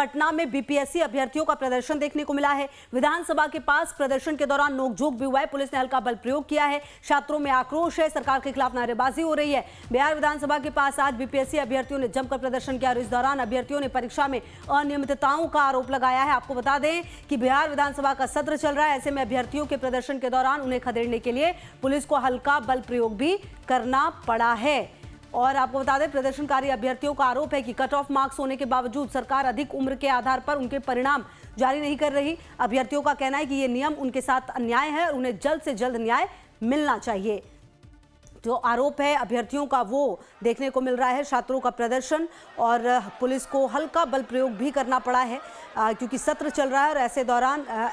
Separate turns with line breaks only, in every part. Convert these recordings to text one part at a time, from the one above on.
पटना में बीपीएससी अभ्यर्थियों का प्रदर्शन देखने को मिला है। विधानसभा के पास प्रदर्शन के दौरान नोकझोंक भी हुआ है। पुलिस ने हल्का बल प्रयोग किया है। छात्रों में आक्रोश है, सरकार के खिलाफ नारेबाजी हो रही है। बिहार विधानसभा के पास आज बीपीएससी अभ्यर्थियों ने जमकर प्रदर्शन किया और इस दौरान अभ्यर्थियों ने परीक्षा में अनियमितताओं का आरोप लगाया है। आपको बता दें कि बिहार विधानसभा का सत्र चल रहा है। ऐसे में अभ्यर्थियों के प्रदर्शन के दौरान उन्हें खदेड़ने के लिए पुलिस को हल्का बल प्रयोग भी करना पड़ा है। और आपको बता दें, प्रदर्शनकारी अभ्यर्थियों का आरोप है कि कट ऑफ मार्क्स होने के बावजूद सरकार अधिक उम्र के आधार पर उनके परिणाम जारी नहीं कर रही। अभ्यर्थियों का कहना है कि ये नियम उनके साथ अन्याय है और उन्हें जल्द से जल्द न्याय मिलना चाहिए। जो आरोप है अभ्यर्थियों का वो देखने को मिल रहा है। छात्रों का प्रदर्शन और पुलिस को हल्का बल प्रयोग भी करना पड़ा है क्योंकि सत्र चल रहा है और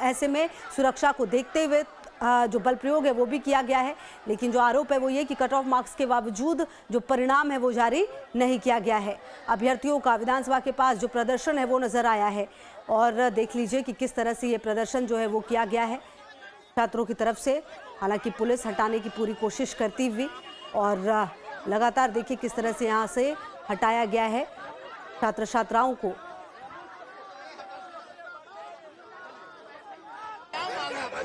ऐसे में सुरक्षा को देखते हुए जो बल प्रयोग है वो भी किया गया है। लेकिन जो आरोप है वो ये कि कट ऑफ मार्क्स के बावजूद जो परिणाम है वो जारी नहीं किया गया है। अभ्यर्थियों का विधानसभा के पास जो प्रदर्शन है वो नजर आया है और देख लीजिए कि किस तरह से ये प्रदर्शन जो है वो किया गया है छात्रों की तरफ से। हालांकि पुलिस हटाने की पूरी कोशिश करती हुई और लगातार देखिए किस तरह से यहाँ से हटाया गया है छात्र छात्राओं को।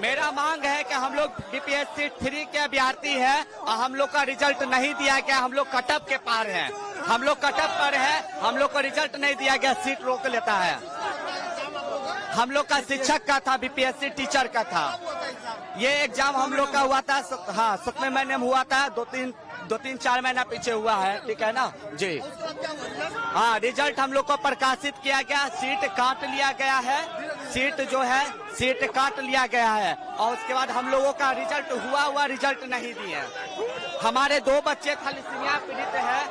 मेरा मांग है कि हम लोग बीपीएससी 3 के अभ्यर्थी हैं और हम लोग का रिजल्ट नहीं दिया गया। हम लोग कटअप के पार हैं, हम लोग कटअप पर है, हम लोग को रिजल्ट नहीं दिया गया, सीट रोक लेता है। हम लोग का शिक्षक का था, बीपीएससी टीचर का था। ये एग्जाम हम लोग का हुआ था, हाँ 7वें महीने में हुआ था, 2-3-4 महीना पीछे हुआ है, ठीक है ना जी। हाँ, रिजल्ट हम लोग को प्रकाशित किया गया, सीट काट लिया गया है, सीट जो है सीट काट लिया गया है और उसके बाद हम लोगों का रिजल्ट हुआ रिजल्ट नहीं दिए। हमारे 2 बच्चे थैलेसीमिया पीड़ित है,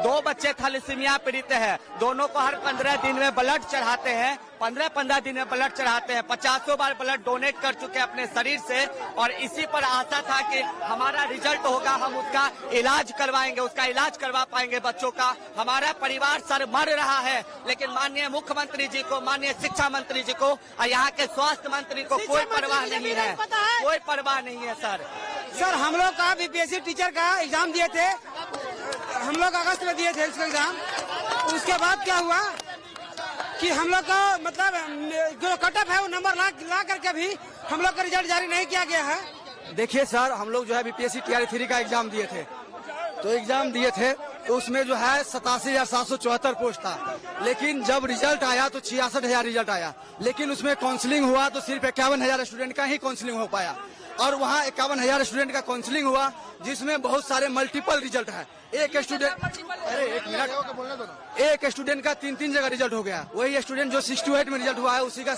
2 बच्चे थैलेसीमिया पीड़ित है। दोनों को हर 15 दिन में ब्लड चढ़ाते हैं, 15-15 दिन में ब्लड चढ़ाते हैं। 50 बार ब्लड डोनेट कर चुके हैं अपने शरीर से और इसी पर आशा था कि हमारा रिजल्ट होगा, हम उसका इलाज करवाएंगे, उसका इलाज करवा पाएंगे बच्चों का। हमारा परिवार सर मर रहा है, लेकिन माननीय मुख्यमंत्री जी को, माननीय शिक्षा मंत्री जी को और यहाँ के स्वास्थ्य मंत्री को कोई परवाह नहीं है, कोई परवाह नहीं है। सर
हम लोग का बीपीएससी टीचर का एग्जाम दिए थे, हम लोग अगस्त में दिए थे इसका एग्जाम। उसके बाद क्या हुआ कि हम लोग का मतलब जो कटअप है वो नंबर ला करके भी हम लोग का रिजल्ट जारी नहीं किया गया है।
देखिए सर, हम लोग जो है बीपीएससी टीआरई 3 का एग्जाम दिए थे, तो उसमें जो है 87,774 पोस्ट था। लेकिन जब रिजल्ट आया तो 66,000 रिजल्ट आया, लेकिन उसमें काउंसलिंग हुआ तो सिर्फ 51,000 स्टूडेंट का ही काउंसलिंग हो पाया और वहाँ 51,000 स्टूडेंट का काउंसलिंग हुआ जिसमें बहुत सारे मल्टीपल रिजल्ट है। एक स्टूडेंट का 3 जगह रिजल्ट हो गया। वही स्टूडेंट जो 68 में रिजल्ट हुआ है उसी का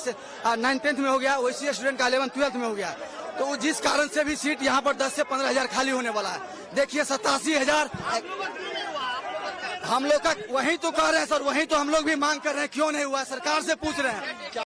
9th-10th में हो गया, वैसी स्टूडेंट का 11th-12th में हो गया। तो जिस कारण से भी सीट यहाँ पर 10 से 15,000 खाली होने वाला है। देखिए 87,000 हम लोग का वही तो कह रहे हैं सर, वही तो हम लोग भी मांग कर रहे हैं, क्यों नहीं हुआ, सरकार से पूछ रहे हैं।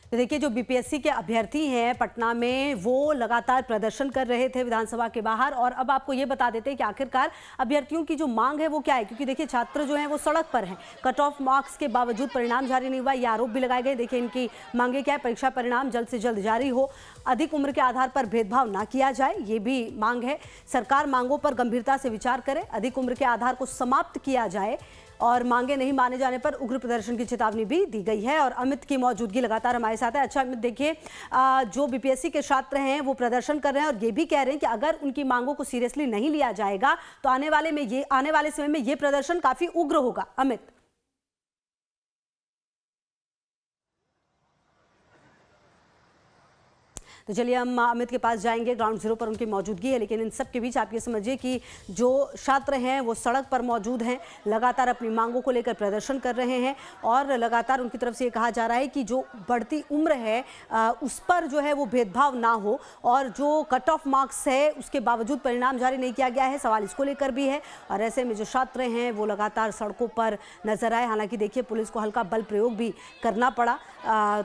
तो देखिए जो बीपीएससी के अभ्यर्थी हैं पटना में वो लगातार प्रदर्शन कर रहे थे विधानसभा के बाहर और अब आपको ये बता देते हैं कि आखिरकार अभ्यर्थियों की जो मांग है वो क्या है। क्योंकि देखिए छात्र जो हैं वो सड़क पर हैं, कट ऑफ मार्क्स के बावजूद परिणाम जारी नहीं हुआ, ये आरोप भी लगाए गए। देखिए इनकी मांगे क्या है, परीक्षा परिणाम जल्द से जल्द जारी हो, अधिक उम्र के आधार पर भेदभाव ना किया जाए, ये भी मांग है। सरकार मांगों पर गंभीरता से विचार करे, अधिक उम्र के आधार को समाप्त किया जाए और मांगे नहीं माने जाने पर उग्र प्रदर्शन की चेतावनी भी दी गई है। और अमित की मौजूदगी लगातार हमारे साथ है। अच्छा अमित, देखिए जो बीपीएससी के छात्र हैं वो प्रदर्शन कर रहे हैं और ये भी कह रहे हैं कि अगर उनकी मांगों को सीरियसली नहीं लिया जाएगा तो आने वाले समय में ये प्रदर्शन काफी उग्र होगा। अमित, तो चलिए हम अमित के पास जाएंगे, ग्राउंड जीरो पर उनकी मौजूदगी है। लेकिन इन सब के बीच आप ये समझिए कि जो छात्र हैं वो सड़क पर मौजूद हैं, लगातार अपनी मांगों को लेकर प्रदर्शन कर रहे हैं और लगातार उनकी तरफ से ये कहा जा रहा है कि जो बढ़ती उम्र है उस पर जो है वो भेदभाव ना हो और जो कट ऑफ मार्क्स है उसके बावजूद परिणाम जारी नहीं किया गया है, सवाल इसको लेकर भी है। और ऐसे में जो छात्र हैं वो लगातार सड़कों पर नजर आए। हालांकि देखिए पुलिस को हल्का बल प्रयोग भी करना पड़ा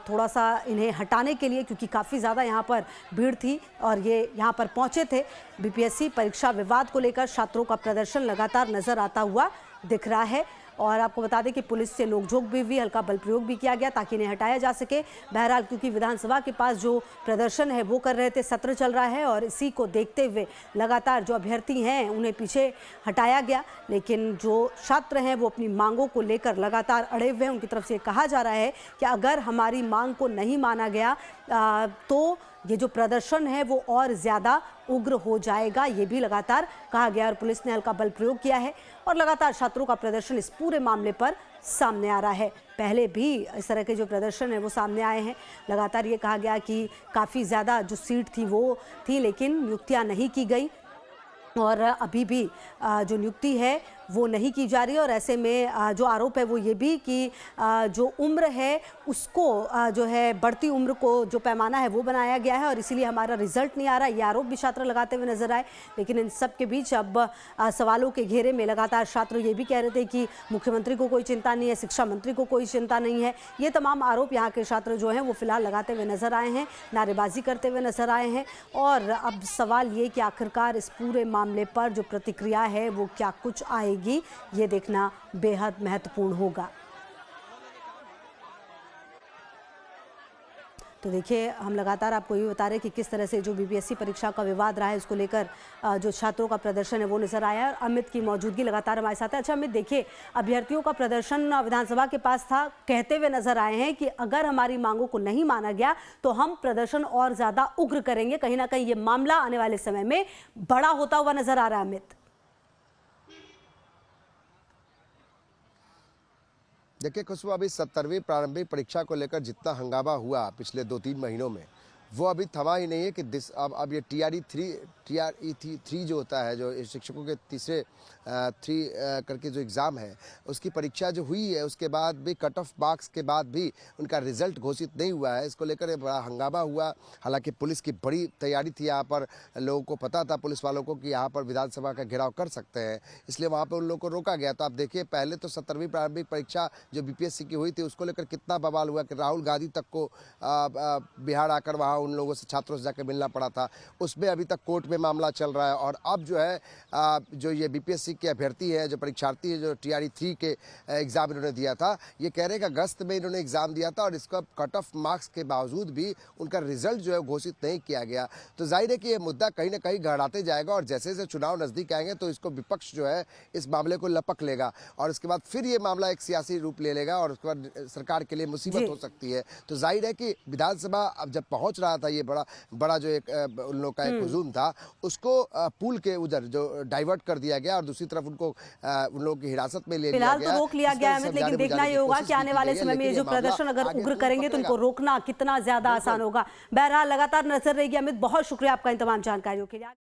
थोड़ा सा इन्हें हटाने के लिए, क्योंकि काफ़ी ज़्यादा यहाँ पर भीड़ थी और ये यहाँ पर पहुँचे थे। बीपीएससी परीक्षा विवाद को लेकर छात्रों का प्रदर्शन लगातार नजर आता हुआ दिख रहा है और आपको बता दें कि पुलिस से नोकझोंक भी हुई, हल्का बल प्रयोग भी किया गया ताकि इन्हें हटाया जा सके। बहरहाल क्योंकि विधानसभा के पास जो प्रदर्शन है वो कर रहे थे, सत्र चल रहा है और इसी को देखते हुए लगातार जो अभ्यर्थी हैं उन्हें पीछे हटाया गया, लेकिन जो छात्र हैं वो अपनी मांगों को लेकर लगातार अड़े हुए हैं। उनकी तरफ से कहा जा रहा है कि अगर हमारी मांग को नहीं माना गया तो ये जो प्रदर्शन है वो और ज़्यादा उग्र हो जाएगा, ये भी लगातार कहा गया और पुलिस ने हल्का बल प्रयोग किया है और लगातार छात्रों का प्रदर्शन इस पूरे मामले पर सामने आ रहा है। पहले भी इस तरह के जो प्रदर्शन है वो सामने आए हैं। लगातार ये कहा गया कि काफ़ी ज़्यादा जो सीट थी वो थी, लेकिन नियुक्तियाँ नहीं की गई और अभी भी जो नियुक्ति है वो नहीं की जा रही है। और ऐसे में जो आरोप है वो ये भी कि जो उम्र है उसको जो है बढ़ती उम्र को जो पैमाना है वो बनाया गया है और इसीलिए हमारा रिजल्ट नहीं आ रहा, ये आरोप भी छात्र लगाते हुए नजर आए। लेकिन इन सब के बीच अब सवालों के घेरे में लगातार छात्र ये भी कह रहे थे कि मुख्यमंत्री को कोई चिंता नहीं है, शिक्षा मंत्री को कोई चिंता नहीं है। ये तमाम आरोप यहाँ के छात्र जो हैं वो फिलहाल लगाते हुए नजर आए हैं, नारेबाजी करते हुए नजर आए हैं। और अब सवाल ये कि आखिरकार इस पूरे मामले पर जो प्रतिक्रिया है वो क्या कुछ आएगी, ये देखना बेहद महत्वपूर्ण होगा। तो देखिए, हम लगातार आपको ये बता रहे हैं कि किस तरह से जो बीपीएससी परीक्षा का विवाद रहा है उसको लेकर जो छात्रों का प्रदर्शन है वो नजर आया है और अमित की मौजूदगी लगातार हमारे साथ है। अच्छा अमित, देखिए अभ्यर्थियों का प्रदर्शन विधानसभा के पास था, कहते हुए नजर आए हैं कि अगर हमारी मांगों को नहीं माना गया तो हम प्रदर्शन और ज्यादा उग्र करेंगे। कहीं ना कहीं ये मामला आने वाले समय में बड़ा होता हुआ नजर आ रहा है अमित।
देखिए खुशबू, अभी 70वीं प्रारंभिक परीक्षा को लेकर जितना हंगामा हुआ पिछले 2-3 महीनों में वो अभी थमा ही नहीं है कि अब ये TRE3 जो होता है, जो शिक्षकों के तीसरे 3 करके जो एग्ज़ाम है उसकी परीक्षा जो हुई है उसके बाद भी कट ऑफ मार्क्स के बाद भी उनका रिजल्ट घोषित नहीं हुआ है। इसको लेकर बड़ा हंगामा हुआ। हालांकि पुलिस की बड़ी तैयारी थी, यहाँ पर लोगों को पता था, पुलिस वालों को, कि यहाँ पर विधानसभा का घेराव कर सकते हैं, इसलिए वहाँ पर उन लोगों को रोका गया। तो आप देखिए, पहले तो 70वीं प्रारंभिक परीक्षा जो BPSC की हुई थी उसको लेकर कितना बवाल हुआ कि राहुल गांधी तक को बिहार आकर वहाँ उन लोगों से, छात्रों से जाकर मिलना पड़ा था। उसमें अभी तक कोर्ट में मामला चल रहा है और अब जो है जो ये BPSC के अभ्यर्थी है, जो परीक्षार्थी है, जो TRE3 के एग्ज़ाम इन्होंने दिया था, ये कह रहे हैं कि अगस्त में इन्होंने एग्ज़ाम दिया था और इसका कट ऑफ मार्क्स के बावजूद भी उनका रिजल्ट जो है घोषित नहीं किया गया। तो जाहिर है कि ये मुद्दा कहीं ना कहीं गहराते जाएगा और जैसे जैसे चुनाव नज़दीक आएंगे तो इसको विपक्ष जो है इस मामले को लपक लेगा और इसके बाद फिर ये मामला एक सियासी रूप ले लेगा और उसके बाद सरकार के लिए मुसीबत हो सकती है। तो जाहिर है कि विधानसभा अब जब पहुंच रहा था, ये बड़ा जो एक उन लोगों का एक हुजूम था, उसको पुल के उधर जो डाइवर्ट कर दिया गया और दूसरी तरफ उनको उन लोगों की हिरासत में ले लिया गया।
फिलहाल तो रोक लिया गया है, लेकिन देखना ये होगा कि आने वाले समय में ये जो प्रदर्शन अगर उग्र करेंगे तो इनको रोकना कितना ज्यादा आसान होगा। बहरहाल लगातार नजर रहेगी। अमित, बहुत शुक्रिया आपका इन तमाम जानकारियों के लिए।